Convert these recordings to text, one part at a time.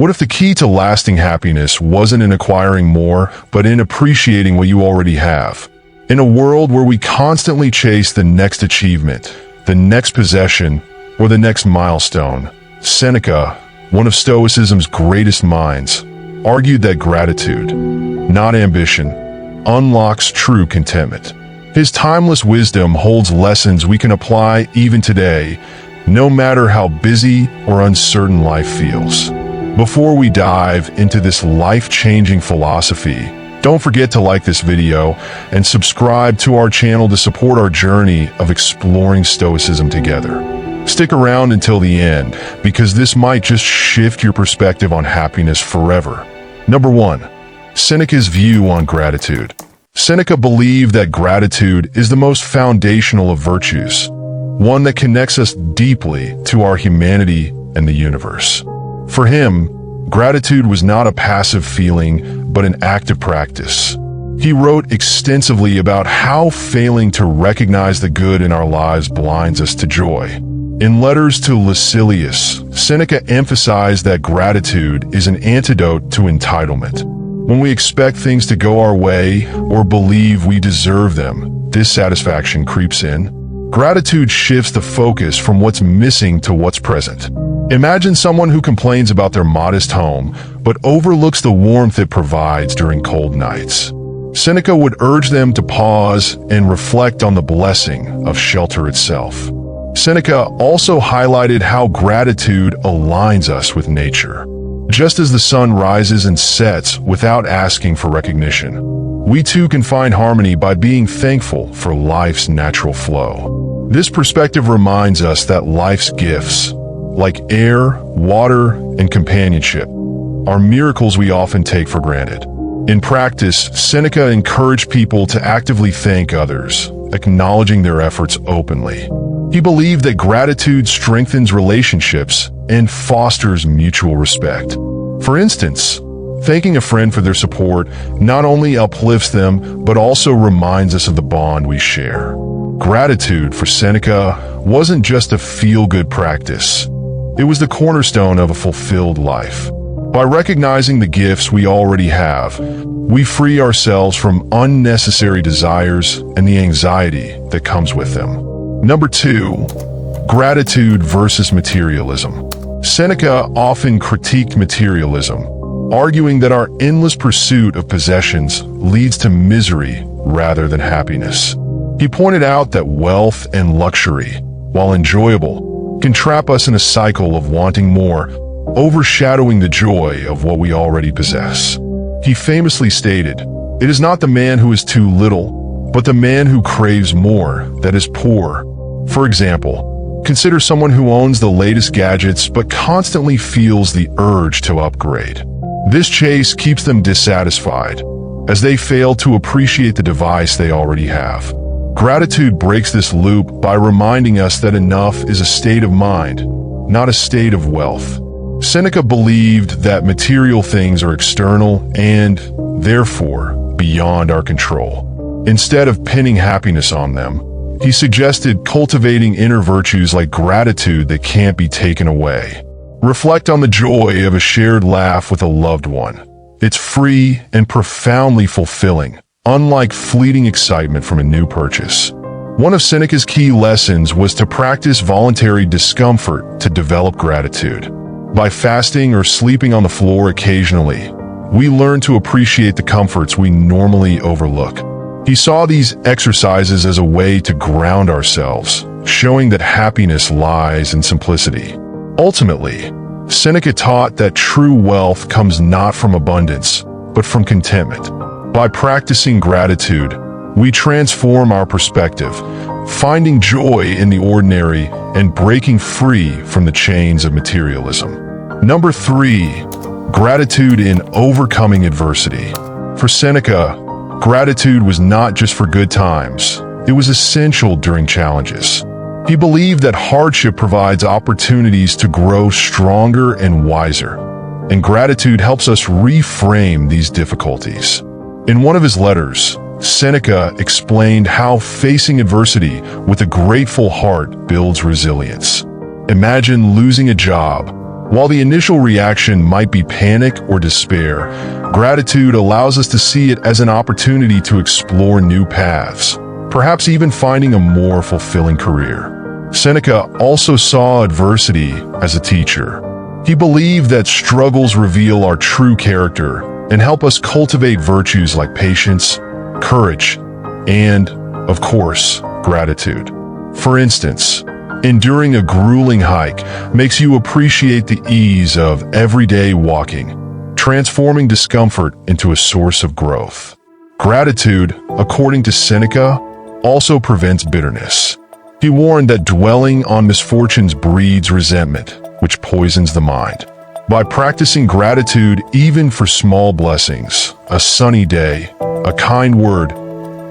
What if the key to lasting happiness wasn't in acquiring more, but in appreciating what you already have? In a world where we constantly chase the next achievement, the next possession, or the next milestone, Seneca, one of Stoicism's greatest minds, argued that gratitude, not ambition, unlocks true contentment. His timeless wisdom holds lessons we can apply even today, no matter how busy or uncertain life feels. Before we dive into this life-changing philosophy, don't forget to like this video and subscribe to our channel to support our journey of exploring Stoicism together. Stick around until the end, because this might just shift your perspective on happiness forever. Number 1. Seneca's view on gratitude. Seneca believed that gratitude is the most foundational of virtues, one that connects us deeply to our humanity and the universe. For him, gratitude was not a passive feeling, but an active practice. He wrote extensively about how failing to recognize the good in our lives blinds us to joy. In letters to Lucilius, Seneca emphasized that gratitude is an antidote to entitlement. When we expect things to go our way or believe we deserve them, dissatisfaction creeps in. Gratitude shifts the focus from what's missing to what's present. Imagine someone who complains about their modest home, but overlooks the warmth it provides during cold nights. Seneca would urge them to pause and reflect on the blessing of shelter itself. Seneca also highlighted how gratitude aligns us with nature. Just as the sun rises and sets without asking for recognition, we too can find harmony by being thankful for life's natural flow. This perspective reminds us that life's gifts, like air, water, and companionship, are miracles we often take for granted. In practice, Seneca encouraged people to actively thank others, acknowledging their efforts openly. He believed that gratitude strengthens relationships and fosters mutual respect. For instance, thanking a friend for their support not only uplifts them, but also reminds us of the bond we share. Gratitude, for Seneca, wasn't just a feel-good practice. It was the cornerstone of a fulfilled life. By recognizing the gifts we already have, we free ourselves from unnecessary desires and the anxiety that comes with them. Number 2. Gratitude versus materialism. Seneca often critiqued materialism, arguing that our endless pursuit of possessions leads to misery rather than happiness. He pointed out that wealth and luxury, while enjoyable, can trap us in a cycle of wanting more, overshadowing the joy of what we already possess. He famously stated, "It is not the man who is too little, but the man who craves more that is poor." For example, consider someone who owns the latest gadgets but constantly feels the urge to upgrade. This chase keeps them dissatisfied, as they fail to appreciate the device they already have. Gratitude breaks this loop by reminding us that enough is a state of mind, not a state of wealth. Seneca believed that material things are external and, therefore, beyond our control. Instead of pinning happiness on them, he suggested cultivating inner virtues like gratitude that can't be taken away. Reflect on the joy of a shared laugh with a loved one. It's free and profoundly fulfilling, unlike fleeting excitement from a new purchase. One of Seneca's key lessons was to practice voluntary discomfort to develop gratitude. By fasting or sleeping on the floor occasionally, we learn to appreciate the comforts we normally overlook. He saw these exercises as a way to ground ourselves, showing that happiness lies in simplicity. Ultimately, Seneca taught that true wealth comes not from abundance, but from contentment. By practicing gratitude, we transform our perspective, finding joy in the ordinary and breaking free from the chains of materialism. Number 3. Gratitude in overcoming adversity. For Seneca, gratitude was not just for good times. It was essential during challenges. He believed that hardship provides opportunities to grow stronger and wiser, and gratitude helps us reframe these difficulties. In one of his letters, Seneca explained how facing adversity with a grateful heart builds resilience. Imagine losing a job, While the initial reaction might be panic or despair, gratitude allows us to see it as an opportunity to explore new paths, perhaps even finding a more fulfilling career. Seneca also saw adversity as a teacher. He believed that struggles reveal our true character and help us cultivate virtues like patience, courage, and, of course, gratitude. For instance, enduring a grueling hike makes you appreciate the ease of everyday walking, transforming discomfort into a source of growth. Gratitude, according to Seneca, also prevents bitterness. He warned that dwelling on misfortunes breeds resentment, which poisons the mind. By practicing gratitude even for small blessings, a sunny day, a kind word,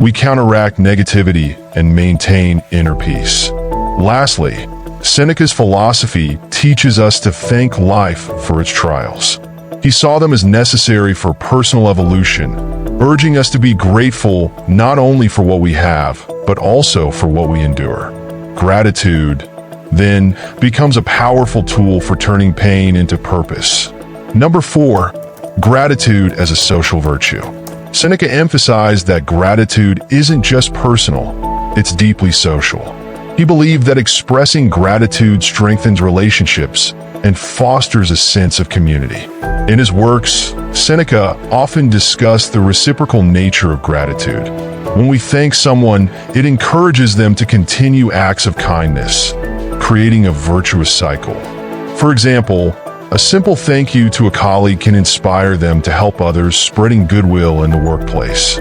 we counteract negativity and maintain inner peace. Lastly, Seneca's philosophy teaches us to thank life for its trials. He saw them as necessary for personal evolution, urging us to be grateful not only for what we have, but also for what we endure. Gratitude, then, becomes a powerful tool for turning pain into purpose. Number 4, gratitude as a social virtue. Seneca emphasized that gratitude isn't just personal, it's deeply social. He believed that expressing gratitude strengthens relationships and fosters a sense of community. In his works, Seneca often discussed the reciprocal nature of gratitude. When we thank someone, it encourages them to continue acts of kindness, creating a virtuous cycle. For example, a simple thank you to a colleague can inspire them to help others, spreading goodwill in the workplace.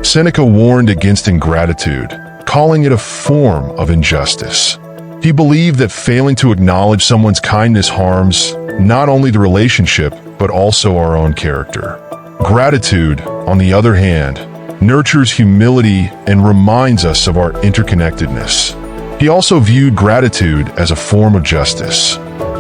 Seneca warned against ingratitude, calling it a form of injustice. He believed that failing to acknowledge someone's kindness harms not only the relationship, but also our own character. Gratitude, on the other hand, nurtures humility and reminds us of our interconnectedness. He also viewed gratitude as a form of justice.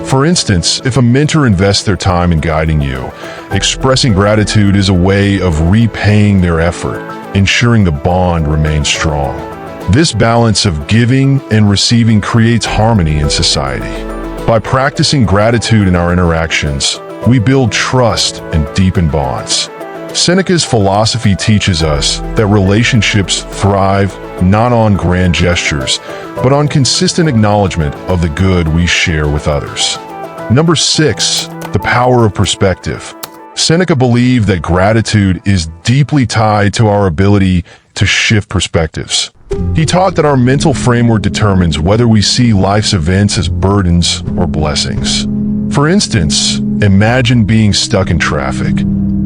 For instance, if a mentor invests their time in guiding you, expressing gratitude is a way of repaying their effort, ensuring the bond remains strong. This balance of giving and receiving creates harmony in society. By practicing gratitude in our interactions, we build trust and deepen bonds. Seneca's philosophy teaches us that relationships thrive not on grand gestures, but on consistent acknowledgement of the good we share with others. Number 6, the power of perspective. Seneca believed that gratitude is deeply tied to our ability to shift perspectives. He taught that our mental framework determines whether we see life's events as burdens or blessings. For instance, imagine being stuck in traffic.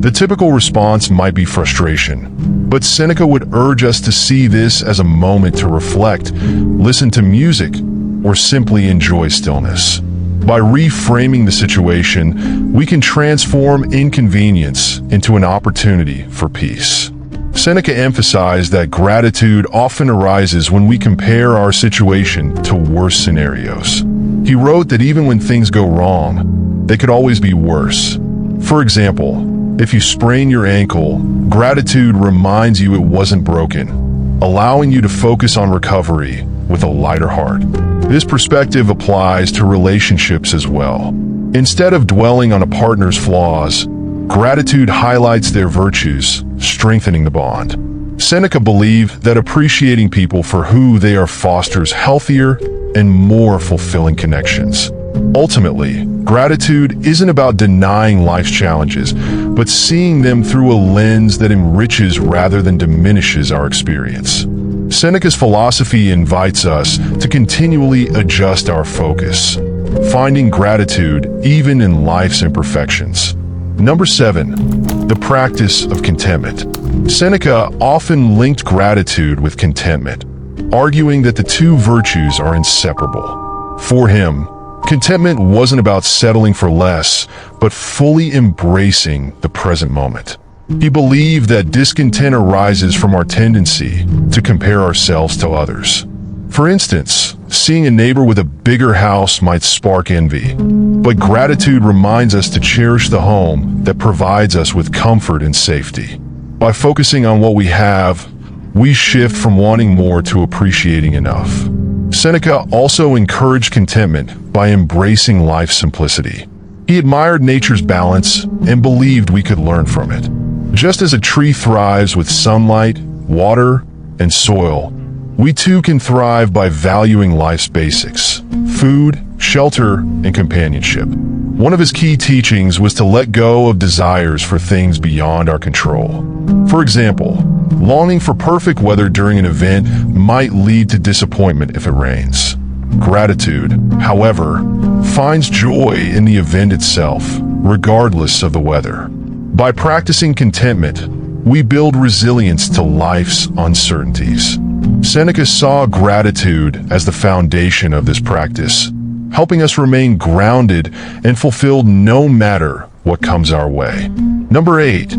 The typical response might be frustration, but Seneca would urge us to see this as a moment to reflect, listen to music, or simply enjoy stillness. By reframing the situation, we can transform inconvenience into an opportunity for peace. Seneca emphasized that gratitude often arises when we compare our situation to worse scenarios. He wrote that even when things go wrong, they could always be worse. For example, if you sprain your ankle, gratitude reminds you it wasn't broken, allowing you to focus on recovery with a lighter heart. This perspective applies to relationships as well. Instead of dwelling on a partner's flaws, gratitude highlights their virtues, strengthening the bond. Seneca believed that appreciating people for who they are fosters healthier and more fulfilling connections. Ultimately, gratitude isn't about denying life's challenges, but seeing them through a lens that enriches rather than diminishes our experience. Seneca's philosophy invites us to continually adjust our focus, finding gratitude even in life's imperfections. Number 7, the practice of contentment. Seneca often linked gratitude with contentment, arguing that the two virtues are inseparable. For him, contentment wasn't about settling for less, but fully embracing the present moment. He believed that discontent arises from our tendency to compare ourselves to others. For instance, seeing a neighbor with a bigger house might spark envy, but gratitude reminds us to cherish the home that provides us with comfort and safety. By focusing on what we have, we shift from wanting more to appreciating enough. Seneca also encouraged contentment by embracing life's simplicity. He admired nature's balance and believed we could learn from it. Just as a tree thrives with sunlight, water, and soil, we too can thrive by valuing life's basics: food, shelter, and companionship. One of his key teachings was to let go of desires for things beyond our control. For example, longing for perfect weather during an event might lead to disappointment if it rains. Gratitude, however, finds joy in the event itself, regardless of the weather. By practicing contentment, we build resilience to life's uncertainties. Seneca saw gratitude as the foundation of this practice, helping us remain grounded and fulfilled no matter what comes our way. Number 8,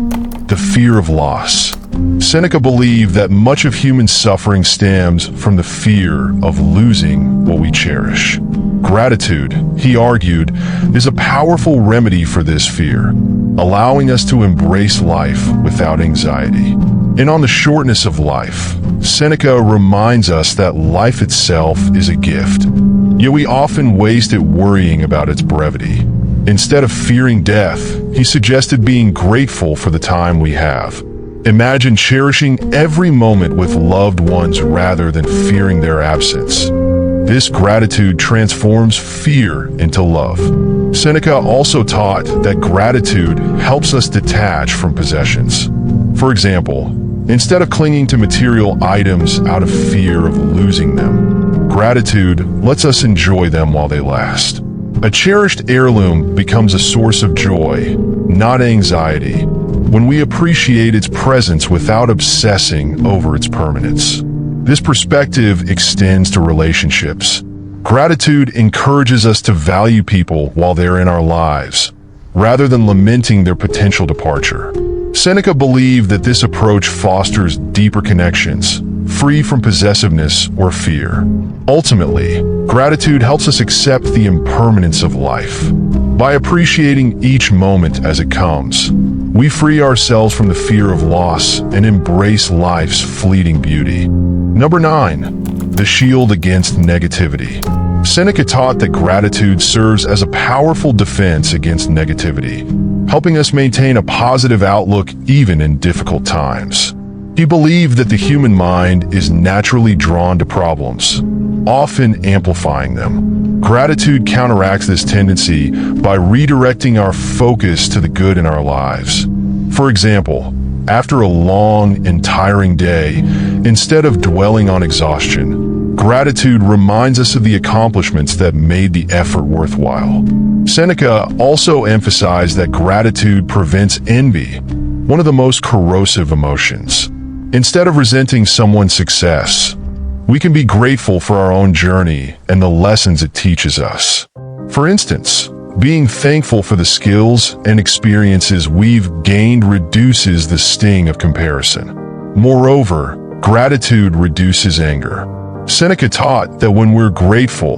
the fear of loss. Seneca believed that much of human suffering stems from the fear of losing what we cherish. Gratitude, he argued, is a powerful remedy for this fear, allowing us to embrace life without anxiety. And on the shortness of life, Seneca reminds us that life itself is a gift, yet we often waste it worrying about its brevity. Instead of fearing death, he suggested being grateful for the time we have. Imagine cherishing every moment with loved ones rather than fearing their absence. This gratitude transforms fear into love. Seneca also taught that gratitude helps us detach from possessions. For example, instead of clinging to material items out of fear of losing them, gratitude lets us enjoy them while they last. A cherished heirloom becomes a source of joy, not anxiety, when we appreciate its presence without obsessing over its permanence. This perspective extends to relationships. Gratitude encourages us to value people while they're in our lives, rather than lamenting their potential departure. Seneca believed that this approach fosters deeper connections, free from possessiveness or fear. Ultimately, gratitude helps us accept the impermanence of life. By appreciating each moment as it comes, we free ourselves from the fear of loss and embrace life's fleeting beauty. Number 9, the shield against negativity. Seneca taught that gratitude serves as a powerful defense against negativity, helping us maintain a positive outlook even in difficult times. He believed that the human mind is naturally drawn to problems, often amplifying them. Gratitude counteracts this tendency by redirecting our focus to the good in our lives. For example, after a long and tiring day, instead of dwelling on exhaustion, gratitude reminds us of the accomplishments that made the effort worthwhile. Seneca also emphasized that gratitude prevents envy, one of the most corrosive emotions. Instead of resenting someone's success, we can be grateful for our own journey and the lessons it teaches us. For instance, being thankful for the skills and experiences we've gained reduces the sting of comparison. Moreover, gratitude reduces anger. Seneca taught that when we're grateful,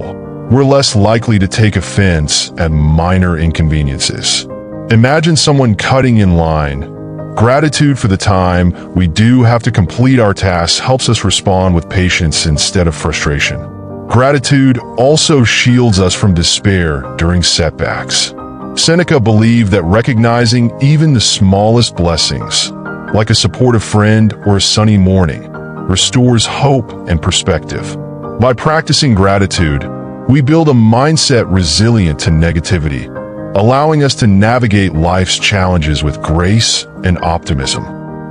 we're less likely to take offense at minor inconveniences. Imagine someone cutting in line. Gratitude for the time we do have to complete our tasks helps us respond with patience instead of frustration. Gratitude also shields us from despair during setbacks. Seneca believed that recognizing even the smallest blessings, like a supportive friend or a sunny morning, restores hope and perspective. By practicing gratitude, we build a mindset resilient to negativity, allowing us to navigate life's challenges with grace and optimism.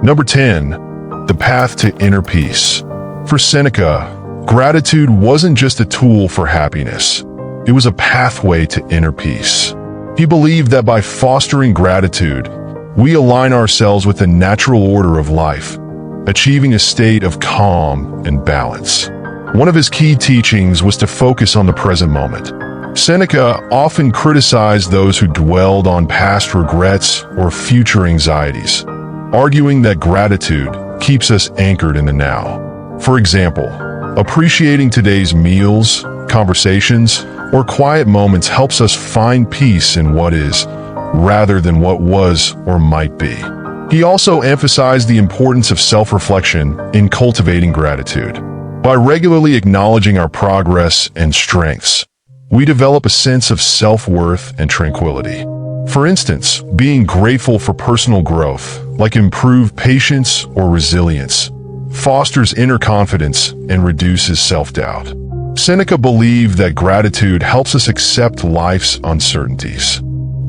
Number 10, the path to inner peace. For Seneca, gratitude wasn't just a tool for happiness. It was a pathway to inner peace. He believed that by fostering gratitude, we align ourselves with the natural order of life, achieving a state of calm and balance. One of his key teachings was to focus on the present moment. Seneca often criticized those who dwelled on past regrets or future anxieties, arguing that gratitude keeps us anchored in the now. For example, appreciating today's meals, conversations, or quiet moments helps us find peace in what is, rather than what was or might be. He also emphasized the importance of self-reflection in cultivating gratitude. By regularly acknowledging our progress and strengths, we develop a sense of self-worth and tranquility. For instance, being grateful for personal growth, like improved patience or resilience, fosters inner confidence and reduces self-doubt. Seneca believed that gratitude helps us accept life's uncertainties.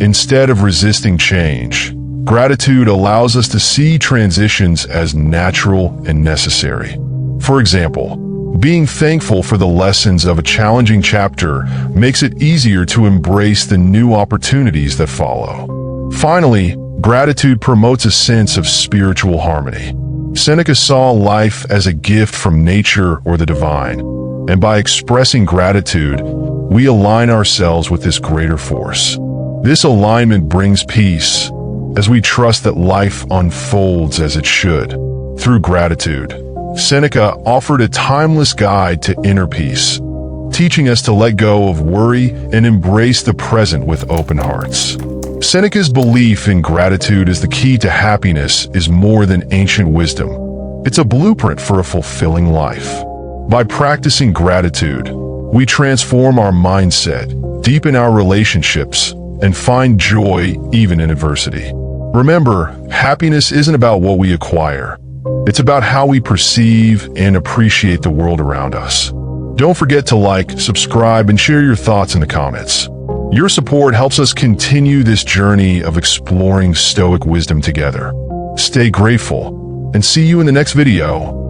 Instead of resisting change, gratitude allows us to see transitions as natural and necessary. For example, being thankful for the lessons of a challenging chapter makes it easier to embrace the new opportunities that follow. Finally, gratitude promotes a sense of spiritual harmony. Seneca saw life as a gift from nature or the divine, and by expressing gratitude, we align ourselves with this greater force. This alignment brings peace, as we trust that life unfolds as it should. Through gratitude, Seneca offered a timeless guide to inner peace, teaching us to let go of worry and embrace the present with open hearts. Seneca's belief in gratitude as the key to happiness is more than ancient wisdom. It's a blueprint for a fulfilling life. By practicing gratitude, we transform our mindset, deepen our relationships, and find joy even in adversity. Remember, happiness isn't about what we acquire. It's about how we perceive and appreciate the world around us. Don't forget to like, subscribe, and share your thoughts in the comments. Your support helps us continue this journey of exploring Stoic wisdom together. Stay grateful, and see you in the next video.